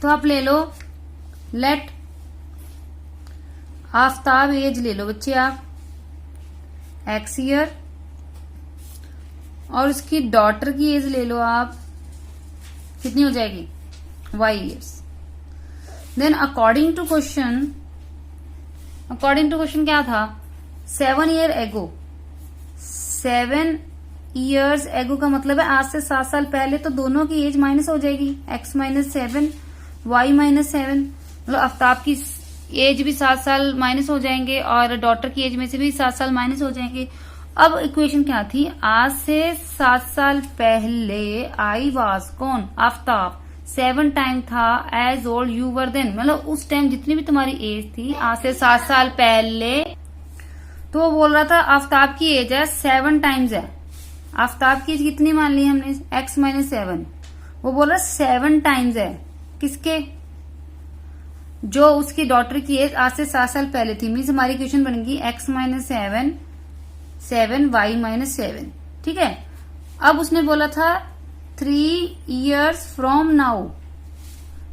तो आप ले लो लेट आफ्ताब एज ले लो बच्चे आप x ईयर, और उसकी डॉटर की एज ले लो आप, कितनी हो जाएगी y years. Then according to question क्या था 7 ईयर एगो, 7 ईयर्स एगो का मतलब है आज से 7 साल पहले, तो दोनों की एज माइनस हो जाएगी x माइनस 7 y माइनस 7, मतलब आफ्ताब की एज भी 7 साल माइनस हो जाएंगे और डॉटर की एज में से भी 7 साल माइनस हो जाएंगे। अब इक्वेशन क्या थी, आज से 7 साल पहले आई वाज कौन आफ्ताब 7 टाइम था age old you were then, मतलब उस टाइम जितनी भी तुम्हारी एज थी आज से 7 साल पहले, तो वो बोल रहा था आफ्ताब की एज है 7 टाइम्स है। आफ्ताब की एज कितनी मान ली हमने x माइनस 7, वो बोल रहा 7 टाइम्स है किसके, जो उसकी डॉटर की एज आज से 7 साल पहले थी। मीन्स हमारी इक्वेशन बनेगी x माइनस 7 y माइनस 7। ठीक है, अब उसने बोला था 3 years from now,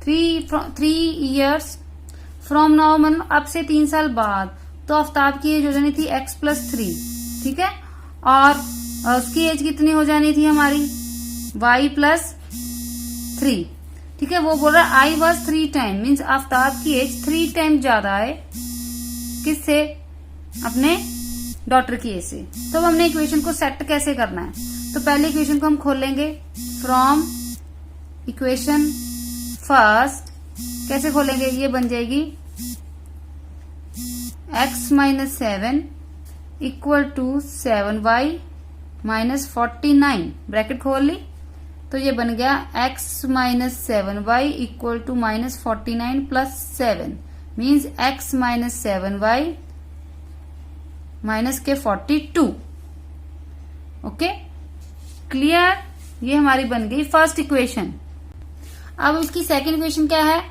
3 years from now मतलब अब से 3 साल बाद, तो आफ्ताब की एज हो जानी थी x प्लस 3। ठीक है, और उसकी एज कितनी हो जानी थी हमारी y प्लस 3। ठीक है, वो बोल रहा I was 3 time, means Aftab की एज 3 टाइम ज्यादा है किससे, अपने डॉटर की एज से। तो अब हमने इक्वेशन को सेट कैसे करना है, तो पहले इक्वेशन को हम खोलेंगे फ्रॉम इक्वेशन फर्स्ट, कैसे खोलेंगे, ये बन जाएगी x minus 7 equal to 7y minus 49, bracket खोल ली, तो ये बन गया x minus 7y equal to minus 49 plus 7, means x minus 7y minus के 42। ओके क्लियर, ये हमारी बन गई फर्स्ट इक्वेशन। अब उसकी सेकंड इक्वेशन क्या है,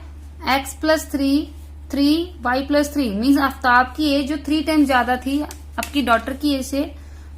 x plus 3 y plus 3, means Aftab की एज जो 3 टाइम ज्यादा थी आपकी डॉटर की एज से,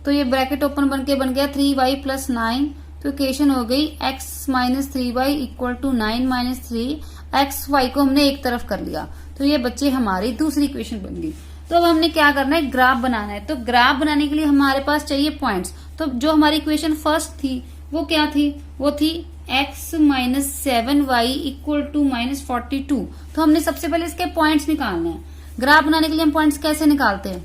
तो ये ब्रैकेट ओपन बन गया 3y प्लस 9, तो इक्वेशन हो गई x minus 3y equal to 9 minus 3, x y को हमने एक तरफ कर लिया, तो ये बच्चे हमारी दूसरी इक्वेशन बन गई। तो अब हमने क्या करना है, ग्राफ बनाना है। तो ग्राफ बनाने के लिए हमारे पास चाहिए पॉइंट्स। तो जो हमारी इक्वेशन फर्स्ट थी वो क्या थी, वो थी x minus 7y equal to minus 42। तो हमने सबसे पहले इसके पॉइंट्स निकालने हैं। ग्राफ बनाने के लिए हम पॉइंट्स कैसे निकालते हैं,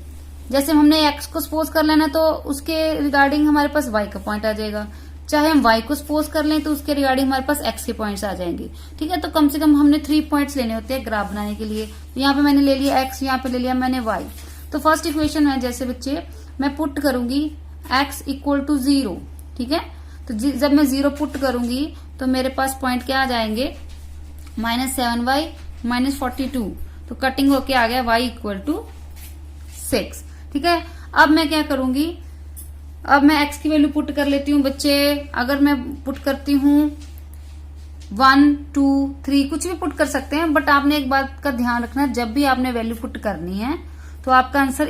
जैसे हमने x को सपोज कर लेना तो उसके रिगार्डिंग हमारे पास y का पॉइंट आ जाएगा, चाहे हम y को सपोज कर लें तो उसके रिगार्डिंग हमारे पास x के पॉइंट्स आ जाएंगे। ठीक है, तो कम से कम हमने 3 पॉइंट्स लेने होते हैं ग्राफ बनाने के लिए। तो यहाँ पे मैंने ले लिया x, यहाँ पे ले लिया मैंने y। तो फर्स्ट इक्वेशन है जैसे बच्चे मैं पुट करूंगी x इक्वल टू 0। ठीक है, तो जब मैं 0 पुट करूंगी तो मेरे पास पॉइंट क्या आ जाएंगे, माइनस 7y माइनस 42, तो कटिंग होके आ गया y इक्वल टू 6। ठीक है, अब मैं क्या करूंगी, अब मैं x की वैल्यू पुट कर लेती हूँ बच्चे। अगर मैं पुट करती हूँ 1 2 3 कुछ भी पुट कर सकते हैं, बट आपने एक बात का ध्यान रखना, जब भी आपने वैल्यू पुट करनी है तो आपका आंसर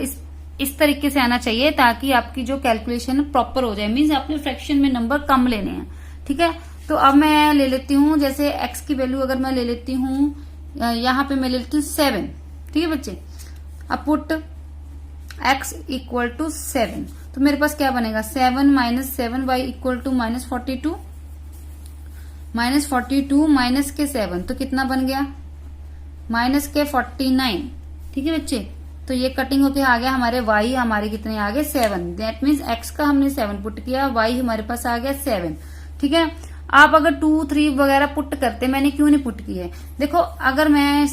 इस तरीके से आना चाहिए ताकि आपकी जो कैलकुलेशन प्रॉपर हो जाए। मीन्स आपने फ्रैक्शन में नंबर कम लेने हैं। ठीक है, तो अब मैं ले लेती हूँ जैसे x की वैल्यू अगर मैं ले लेती हूँ, यहाँ पे मैं ले लेती हूँ 7। ठीक है बच्चे, अब पुट x इक्वल टू 7, तो मेरे पास क्या बनेगा 7 minus 7y equal to minus 42, minus 42 minus के 7 तो कितना बन गया माइनस के 49। ठीक है बच्चे, तो ये कटिंग होके आ गया हमारे y, हमारे कितने आ गए 7। दैट मीन्स x का हमने 7 पुट किया, y हमारे पास आ गया 7। ठीक है, आप अगर 2 3 वगैरह पुट करते, मैंने क्यों नहीं पुट की है, देखो अगर मैं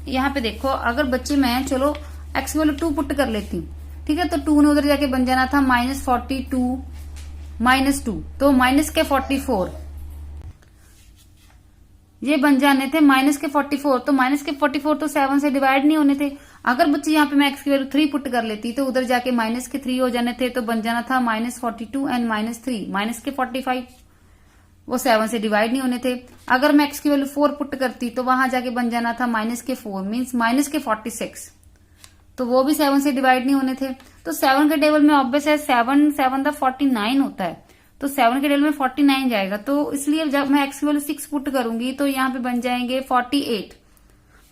यहाँ पे देखो, अगर बच्चे मैं चलो x वाले 2 पुट कर लेती हूँ। ठीक है, तो 2 ने उधर जाके बन जाना था माइनस 42 माइनस 2, तो माइनस के 44 ये बन जाने थे माइनस के 44, तो माइनस के 44 तो 7 से डिवाइड नहीं होने थे। अगर बच्चे यहाँ पे मैं x की वैल्यू 3 पुट कर लेती तो उधर जाके माइनस के 3 हो जाने थे, तो बन जाना था माइनस 42 एंड माइनस 3 माइनस के 45, वो 7 से डिवाइड नहीं होने थे। अगर मैं x की वैल्यू 4 पुट करती तो वहां जाके बन जाना था माइनस के 4 मीन्स माइनस के 46, तो वो भी 7 से डिवाइड नहीं होने थे। तो 7 के टेबल में ऑब्वियस है 7 7 द 49 होता है, तो 7 के वैल्यू में 49 जाएगा, तो इसलिए जब मैं x की वैल्यू 6 पुट करूंगी तो यहाँ पे बन जाएंगे 48।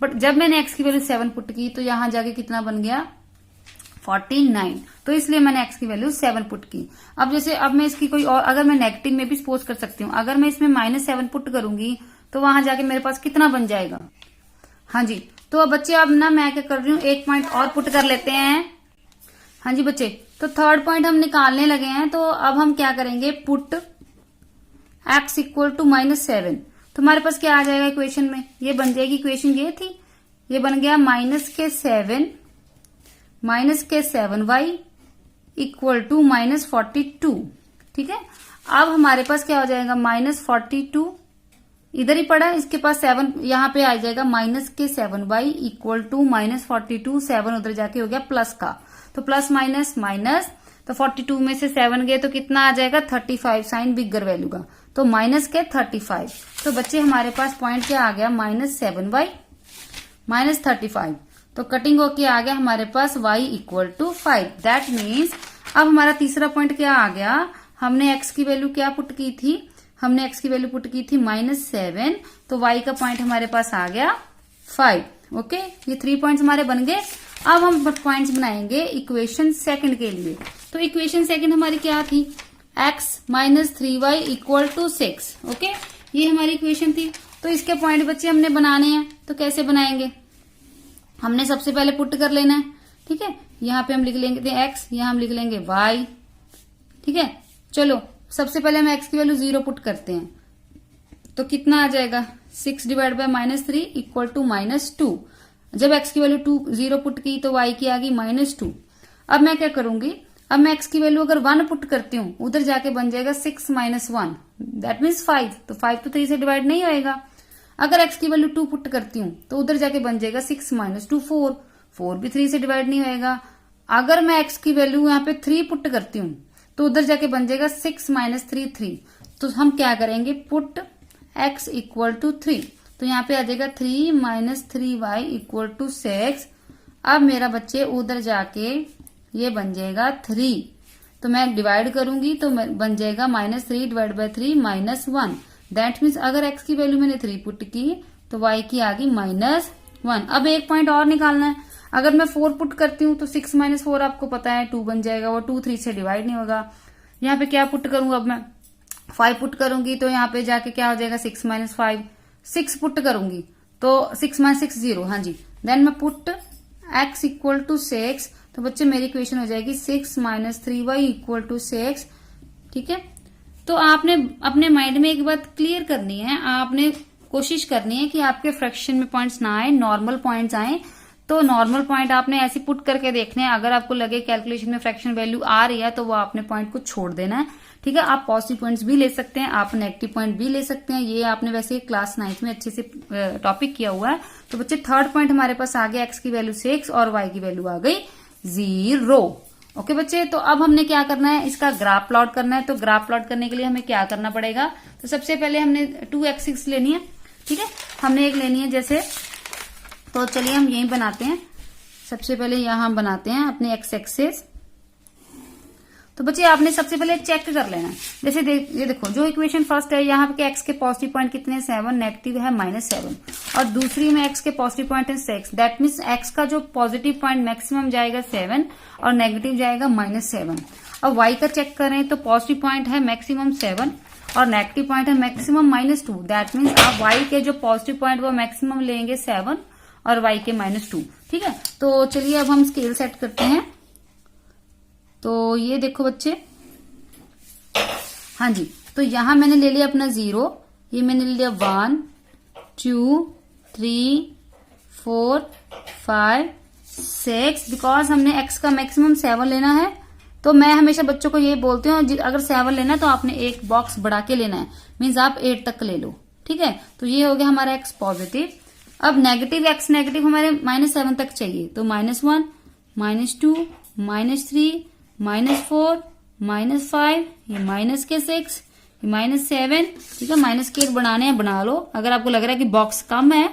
बट जब मैंने x की वैल्यू 7 पुट की तो यहां जाके कितना बन गया 49, तो इसलिए मैंने x की वैल्यू 7 पुट की। अब जैसे अब मैं इसकी कोई और अगर मैं नेगेटिव में भी सपोज कर सकती हूँ, अगर मैं इसमें -7 पुट करूंगी तो वहां जाके मेरे पास कितना बन जाएगा। हाँ जी, तो अब बच्चे अब ना मैं क्या कर रही हूँ, एक पॉइंट और पुट कर लेते हैं। हाँ जी बच्चे, तो थर्ड पॉइंट हम निकालने लगे हैं, तो अब हम क्या करेंगे, पुट x इक्वल टू -7। तो हमारे पास क्या आ जाएगा इक्वेशन में, ये बन जाएगी इक्वेशन, ये थी, ये बन गया -7y इक्वल टू -42। ठीक है, अब हमारे पास क्या हो जाएगा, -42 इधर ही पड़ा है, इसके पास 7 यहां पे आ जाएगा, -7y इक्वल टू -42, 7 उधर जाके हो गया प्लस का, तो प्लस माइनस माइनस, तो 42 में से 7 गए तो कितना आ जाएगा 35 साइन बिगर वैल्यू का, तो माइनस के 35। तो बच्चे हमारे पास पॉइंट क्या आ गया, -7y -35, तो कटिंग होके आ गया हमारे पास y equal to 5। That means अब हमारा तीसरा पॉइंट क्या आ गया, हमने x की वैल्यू क्या पुट की थी, हमने x की वैल्यू पुट की थी -7, तो y का पॉइंट हमारे पास आ गया 5। ओके, ये 3 पॉइंट्स हमारे बन गए। अब हम पॉइंट्स बनाएंगे इक्वेशन सेकंड के लिए। तो इक्वेशन सेकंड हमारी क्या थी, x - 3y equal to 6। Okay, ये हमारी इक्वेशन थी। तो इसके पॉइंट बच्चे हमने बनाने हैं, तो कैसे बनाएंगे, हमने सबसे पहले पुट कर लेना है। ठीक है, यहाँ पे हम लिख लेंगे x, यहाँ हम लिख लेंगे y। ठीक है, चलो सबसे पहले हम x की वैल्यू 0 पुट करते हैं, तो कितना आ जाएगा, 6 डिवाइड बाय -3 इक्वल टू -2। जब x की वैल्यू 0 पुट की तो y की आ गई -2। अब मैं क्या करूंगी, अब मैं x की वैल्यू अगर 1 पुट करती हूँ, उधर जाके बन जाएगा 6 - 1, दैट मीन्स 5, तो 5 तो 3 से डिवाइड नहीं होएगा। अगर x की वैल्यू 2 पुट करती हूँ तो उधर जाके बन जाएगा 6 - 2 4, 4 भी 3 से डिवाइड नहीं होएगा। अगर मैं x की वैल्यू यहाँ पे 3 पुट करती हूँ तो उधर जाके बन जाएगा 6 - 3 3। तो हम क्या करेंगे, पुट x इक्वल टू 3, तो यहाँ पे आ जाएगा 3 - 3y इक्वल टू 6। अब मेरा बच्चे उधर जाके ये बन जाएगा 3, तो मैं डिवाइड करूंगी तो बन जाएगा -3 डिवाइड बाय 3 -1। दैट मीन्स अगर x की वैल्यू मैंने 3 पुट की तो y की आ गई -1। अब एक पॉइंट और निकालना है, अगर मैं 4 पुट करती हूँ तो 6 - 4 आपको पता है 2 बन जाएगा, वो 2 3 से डिवाइड नहीं होगा। यहाँ पे क्या पुट करूंगा, अब मैं 5 पुट करूंगी तो यहाँ पे जाके क्या हो जाएगा 6 - 5, 6 पुट करूंगी तो 6 - 6 0। हाँ जी, देन मैं पुट x इक्वल टू 6, तो बच्चे मेरी इक्वेशन हो जाएगी 6 - 3y इक्वल टू 6। ठीक है, तो आपने अपने माइंड में एक बात क्लियर करनी है, आपने कोशिश करनी है कि आपके फ्रैक्शन में पॉइंट्स ना आए, नॉर्मल पॉइंट्स आए। तो नॉर्मल पॉइंट आपने ऐसे पुट करके देखने हैं, अगर आपको लगे कैलकुलेशन में फ्रैक्शन वैल्यू आ रही है तो वो आपने पॉइंट को छोड़ देना है। ठीक है, आप पॉजिटिव पॉइंट्स भी ले सकते हैं, आप नेगेटिव पॉइंट भी ले सकते हैं, ये आपने वैसे क्लास 9th में अच्छे से टॉपिक किया हुआ है। तो बच्चे थर्ड पॉइंट हमारे पास आ गया, x की वैल्यू 6 और y की वैल्यू आ गई 0। ओके बच्चे, तो अब हमने क्या करना है, इसका ग्राफ प्लॉट करना है। तो ग्राफ प्लॉट करने के लिए हमें क्या करना पड़ेगा, तो सबसे पहले हमने 2 एक्सिस लेनी है। ठीक है, हमने एक लेनी है जैसे, तो चलिए हम यही बनाते हैं। सबसे पहले यहां हम बनाते हैं अपने x एक्सिस। तो बच्चे आपने सबसे पहले चेक कर लेना है, जैसे ये देखो जो इक्वेशन फर्स्ट है, यहाँ पे x के पॉजिटिव पॉइंट कितने हैं 7, नेगेटिव है -7, और दूसरी में x के पॉजिटिव पॉइंट है 6। दैट मीन्स x का जो पॉजिटिव पॉइंट मैक्सिमम जाएगा 7 और नेगेटिव जाएगा -7। अब y का चेक करें तो पॉजिटिव पॉइंट है मैक्सिमम 7 और नेगेटिव पॉइंट है मैक्सिमम -2। दैट मीन्स आप y के जो पॉजिटिव पॉइंट वो मैक्सिमम लेंगे 7 और y के -2। ठीक है, तो चलिए अब हम स्केल सेट करते हैं। तो ये देखो बच्चे, हाँ जी, तो यहां मैंने ले लिया अपना 0, ये मैंने ले लिया 1 2 3 4 5 6। बिकॉज हमने x का मैक्सिमम 7 लेना है, तो मैं हमेशा बच्चों को ये बोलती हूँ अगर 7 लेना है तो आपने एक बॉक्स बढ़ा के लेना है, मीन्स आप 8 तक ले लो। ठीक है, तो ये हो गया हमारा x पॉजिटिव। अब नेगेटिव x नेगेटिव हमारे -7 तक चाहिए, तो -1 -2 -3 -4 -5, ये -6, ये -7। ठीक है, -8 बढ़ाने हैं बढ़ा लो, अगर आपको लग रहा है कि बॉक्स कम है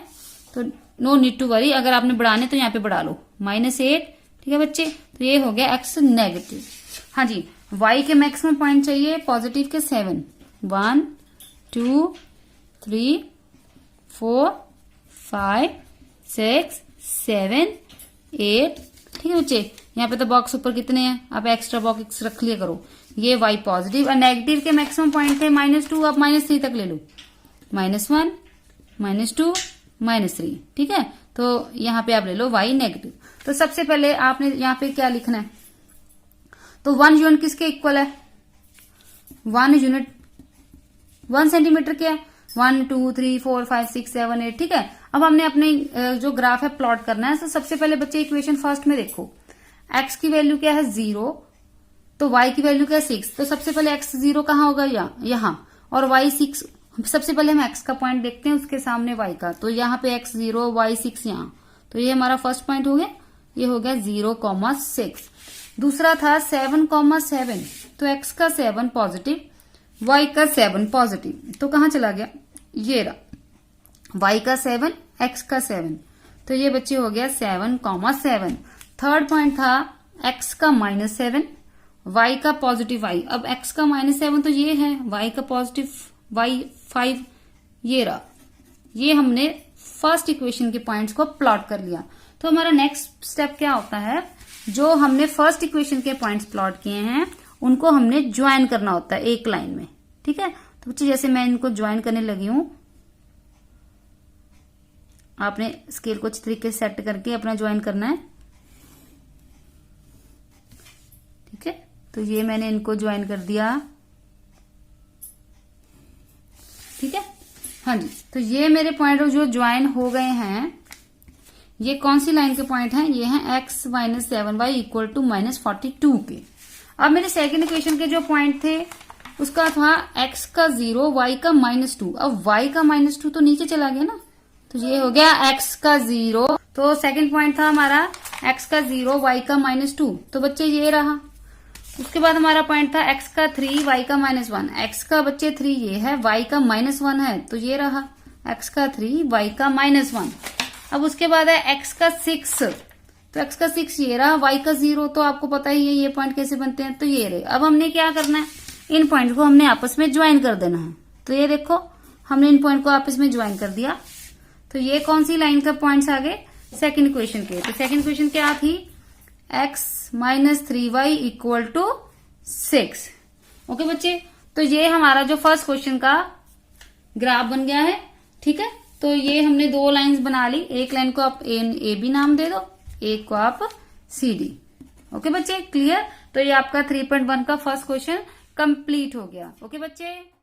तो नो नीड टू वरी, अगर आपने बढ़ाने तो यहाँ पे बढ़ा लो -8। ठीक है बच्चे, तो ये हो गया x नेगेटिव। हाँ जी, y के मैक्सिमम पॉइंट चाहिए पॉजिटिव के 7, 1 2 3 4 5 6 7 8। ठीक है बच्चे, यहाँ पे तो बॉक्स ऊपर कितने हैं, आप एक्स्ट्रा बॉक्स रख लिया करो। ये y पॉजिटिव और नेगेटिव के मैक्सिमम पॉइंट थे -2, आप -3 तक ले लो, -1 -2 -3। ठीक है, तो यहाँ पे आप ले लो y नेगेटिव। तो सबसे पहले आपने यहाँ पे क्या लिखना है, तो 1 यूनिट किसके इक्वल है, 1 यूनिट 1 सेंटीमीटर क्या है, 1 2 3 4 5 6 7 8। ठीक है, अब हमने अपने जो ग्राफ है प्लॉट करना है। तो सबसे पहले बच्चे इक्वेशन फर्स्ट में देखो, x की वैल्यू क्या है 0, तो y की वैल्यू क्या है 6। तो सबसे पहले x 0 कहाँ होगा, यहाँ, और y 6। सबसे पहले हम x का पॉइंट देखते हैं, उसके सामने y का। तो यहाँ पे x 0 y 6 यहाँ, तो ये हमारा फर्स्ट पॉइंट हो गया, ये हो गया 0,6। दूसरा था 7,7, तो x का 7 पॉजिटिव, y का 7 पॉजिटिव, तो कहाँ चला गया, ये रहा, y का 7 x का 7, तो ये बच्चे हो गया 7,7। थर्ड पॉइंट था x का -7, y का पॉजिटिव y। अब x का -7 तो ये है, y का पॉजिटिव y 5, ये रहा। ये हमने फर्स्ट इक्वेशन के पॉइंट्स को प्लॉट कर लिया। तो हमारा नेक्स्ट स्टेप क्या होता है, जो हमने फर्स्ट इक्वेशन के पॉइंट्स प्लॉट किए हैं उनको हमने ज्वाइन करना होता है एक लाइन में। ठीक है, तो बच्चे जैसे मैं इनको ज्वाइन करने लगी हूं, आपने स्केल को अच्छी तरीके से सेट करके अपना ज्वाइन करना है। ठीक है, तो ये मैंने इनको ज्वाइन कर दिया। ठीक है, हाँ जी, तो ये मेरे पॉइंट जो ज्वाइन हो गए हैं, ये कौन सी लाइन के पॉइंट हैं, ये हैं x - 7y इक्वल टू -42 के। अब मेरे सेकंड इक्वेशन के जो पॉइंट थे उसका था x का 0 y का -2। अब y का -2 तो नीचे चला गया ना, तो ये हो गया x का 0। तो सेकंड पॉइंट था हमारा x का 0 y का -2, तो बच्चे ये रहा। उसके बाद हमारा पॉइंट था x का 3 y का -1। x का बच्चे 3 ये है, y का -1 है, तो ये रहा x का 3 y का -1। अब उसके बाद है x का 6, तो x का 6 ये रहा, y का 0 तो आपको पता ही है ये पॉइंट कैसे बनते हैं, तो ये रहे। अब हमने क्या करना है, इन पॉइंट को हमने आपस में ज्वाइन कर देना है। तो ये देखो हमने इन पॉइंट को आपस में ज्वाइन कर दिया। तो ये कौन सी लाइन का पॉइंट्स आ गए, सेकंड इक्वेशन के। तो सेकंड इक्वेशन क्या थी, x - 3y equal to 6। Okay बच्चे, तो ये हमारा जो फर्स्ट क्वेश्चन का ग्राफ बन गया है। ठीक है, तो ये हमने 2 लाइंस बना ली, एक लाइन को आप ए बी नाम दे दो, एक को आप सी डी। ओके बच्चे, क्लियर। तो ये आपका 3.1 का फर्स्ट क्वेश्चन कंप्लीट हो गया। ओके बच्चे।